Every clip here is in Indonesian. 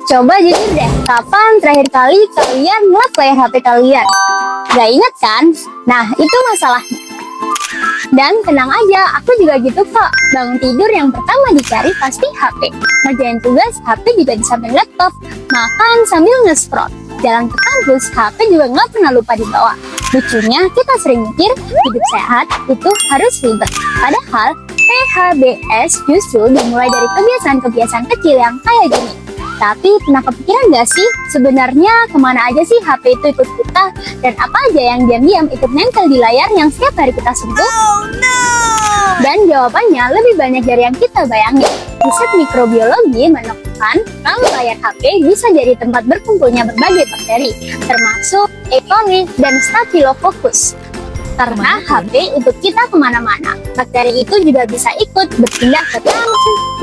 Coba jujur deh, kapan terakhir kali kalian ngeliat layar HP kalian? Gak inget kan? Nah, itu masalahnya. Dan tenang aja, aku juga gitu kok. Bangun tidur yang pertama dicari pasti HP. Ngerjain tugas, HP juga di samping laptop. Makan sambil nge-scroll. Jalan ke kampus, HP juga nggak pernah lupa dibawa. Lucunya, kita sering mikir hidup sehat itu harus ribet. Padahal, PHBS justru dimulai dari kebiasaan-kebiasaan kecil yang kayak gini. Tapi pernah kepikiran gak sih sebenarnya kemana aja sih HP itu ikut kita, dan apa aja yang diam-diam ikut nempel di layar yang setiap hari kita sentuh? Oh no! Dan jawabannya lebih banyak dari yang kita bayangin. Riset mikrobiologi menemukan kalau layar HP bisa jadi tempat berkumpulnya berbagai bakteri, termasuk E. coli dan Staphylococcus. Karena HP ikut kita kemana-mana, bakteri itu juga bisa ikut berpindah ke tangan,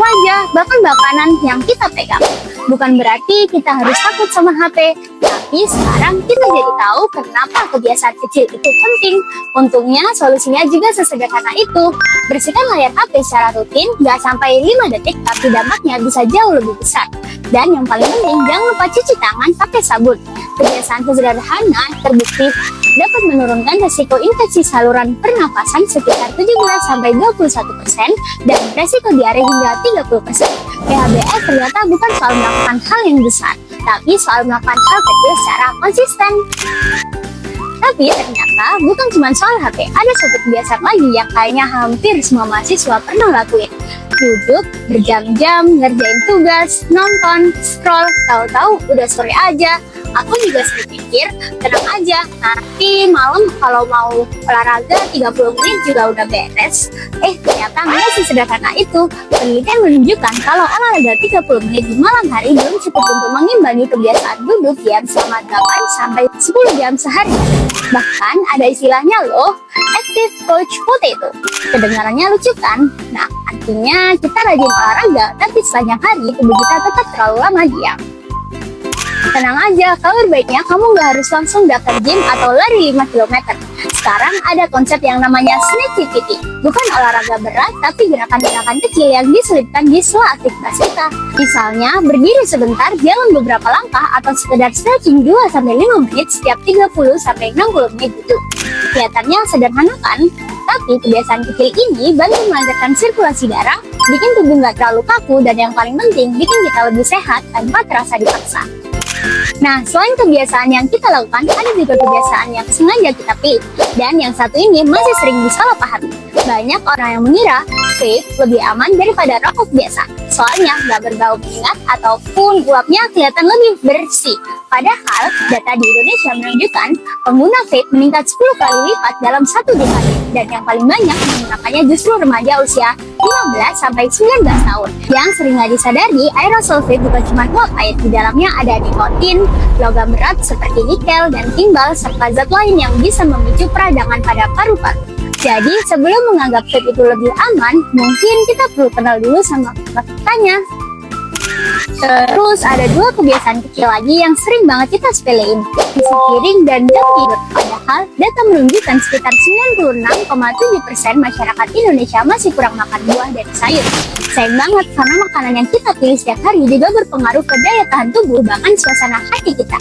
wajah, bahkan makanan yang kita pegang. Bukan berarti kita harus takut sama HP, tapi sekarang kita jadi tahu kenapa kebiasaan kecil itu penting. Untungnya solusinya juga sesederhana itu. Bersihkan layar HP secara rutin, nggak sampai 5 detik, tapi dampaknya bisa jauh lebih besar. Dan yang paling penting, jangan lupa cuci tangan pakai sabun. Kebiasaan sederhana terbukti dapat menurunkan resiko infeksi saluran pernapasan sekitar 17-21% dan resiko diare hingga 30%. PHBS ternyata bukan soal melakukan hal yang besar, tapi soal melakukan hal kecil secara konsisten. Tapi ternyata bukan cuma soal HP, ada satu kebiasaan lagi yang kayaknya hampir semua mahasiswa pernah lakuin. Duduk berjam-jam, ngerjain tugas, nonton, scroll, tahu-tahu udah sore aja. Aku juga sering pikir, tenang aja, nanti malam kalau mau olahraga 30 menit juga udah beres. Ternyata nggak sesederhana itu. Penelitian menunjukkan kalau olahraga 30 menit di malam hari belum cukup untuk mengimbangi kebiasaan duduk diam selama 8-10 jam sehari. Bahkan ada istilahnya loh, active couch potato. Kedengarannya lucu kan? Nah, artinya kita rajin olahraga, tapi sepanjang hari tubuh kita tetap terlalu lama diam. Tenang aja, kabar baiknya kamu nggak harus langsung daftar gym atau lari 5 km. Sekarang ada konsep yang namanya Snatchivity. Bukan olahraga berat, tapi gerakan-gerakan kecil yang diselipkan di sela aktivitas kita. Misalnya, berdiri sebentar, jalan beberapa langkah, atau sekedar stretching 2-5 menit setiap 30-60 menit gitu. Kelihatannya sederhana kan? Tapi kebiasaan kecil ini bantu melancarkan sirkulasi darah, bikin tubuh nggak terlalu kaku, dan yang paling penting, bikin kita lebih sehat tanpa terasa dipaksa. Nah, selain kebiasaan yang kita lakukan, ada juga kebiasaan yang sengaja kita pilih. Dan yang satu ini masih sering disalahpahami. Banyak orang yang mengira vape lebih aman daripada rokok biasa. Soalnya nggak berbau menyengat ataupun uapnya kelihatan lebih bersih. Padahal, data di Indonesia menunjukkan pengguna vape meningkat 10 kali lipat dalam 1 dekade. Dan yang paling banyak menggunakannya justru remaja usia 15-19 tahun. Yang sering nggak disadari, aerosol vape bukan cuma uap air. Di dalamnya ada nikotin, logam berat seperti nikel dan timbal, serta zat lain yang bisa memicu peradangan pada paru-paru. Jadi, sebelum menganggap vape itu lebih aman, mungkin kita perlu kenal dulu sama faktanya. Terus ada 2 kebiasaan kecil lagi yang sering banget kita sepelein, isi piring dan jam tidur. Padahal data menunjukkan sekitar 96,7% masyarakat Indonesia masih kurang makan buah dan sayur. Sayang banget karena makanan yang kita pilih setiap hari juga berpengaruh ke daya tahan tubuh, bahkan suasana hati kita.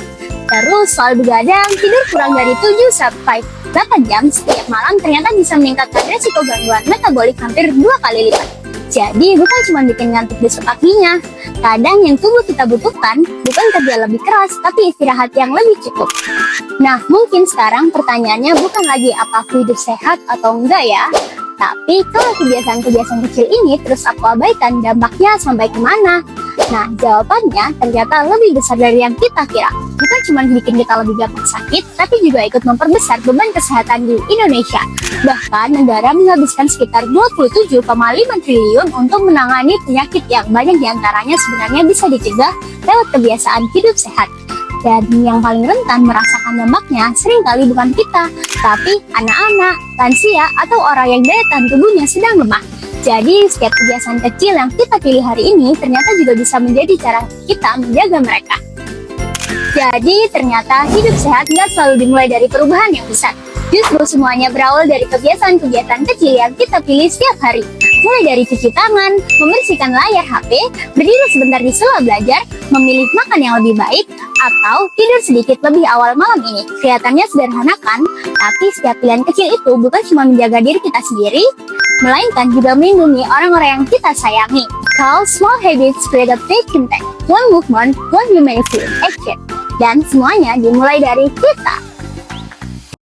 Terus soal begadang, tidur kurang dari 7-8 jam setiap malam ternyata bisa meningkatkan resiko gangguan metabolik hampir 2 kali lipat. Jadi bukan cuma bikin ngantuk besok paginya. Kadang yang tubuh kita butuhkan bukan kerja lebih keras, tapi istirahat yang lebih cukup. Nah, mungkin sekarang pertanyaannya bukan lagi apa aku hidup sehat atau enggak ya. Tapi kalau kebiasaan-kebiasaan kecil ini terus aku abaikan, dampaknya sampai kemana? Nah, jawabannya ternyata lebih besar dari yang kita kira. Bukan cuma bikin kita lebih gampang sakit, tapi juga ikut memperbesar beban kesehatan di Indonesia. Bahkan negara menghabiskan sekitar 27,5 triliun untuk menangani penyakit yang banyak diantaranya sebenarnya bisa dicegah lewat kebiasaan hidup sehat. Dan yang paling rentan merasakan dampaknya seringkali bukan kita, tapi anak-anak, lansia, atau orang yang daya tahan tubuhnya sedang lemah. Jadi, setiap kebiasaan kecil yang kita pilih hari ini ternyata juga bisa menjadi cara kita menjaga mereka. Jadi, ternyata hidup sehat nggak selalu dimulai dari perubahan yang besar. Justru semuanya berawal dari kebiasaan-kebiasaan kecil yang kita pilih setiap hari. Mulai dari cuci tangan, membersihkan layar HP, berdiri sebentar di sela belajar, memilih makan yang lebih baik, atau tidur sedikit lebih awal malam ini. Kelihatannya sederhana kan? Tapi setiap pilihan kecil itu bukan cuma menjaga diri kita sendiri, melainkan juga melindungi orang-orang yang kita sayangi. Call small habits create a big impact. One movement, one human action. Dan semuanya dimulai dari kita.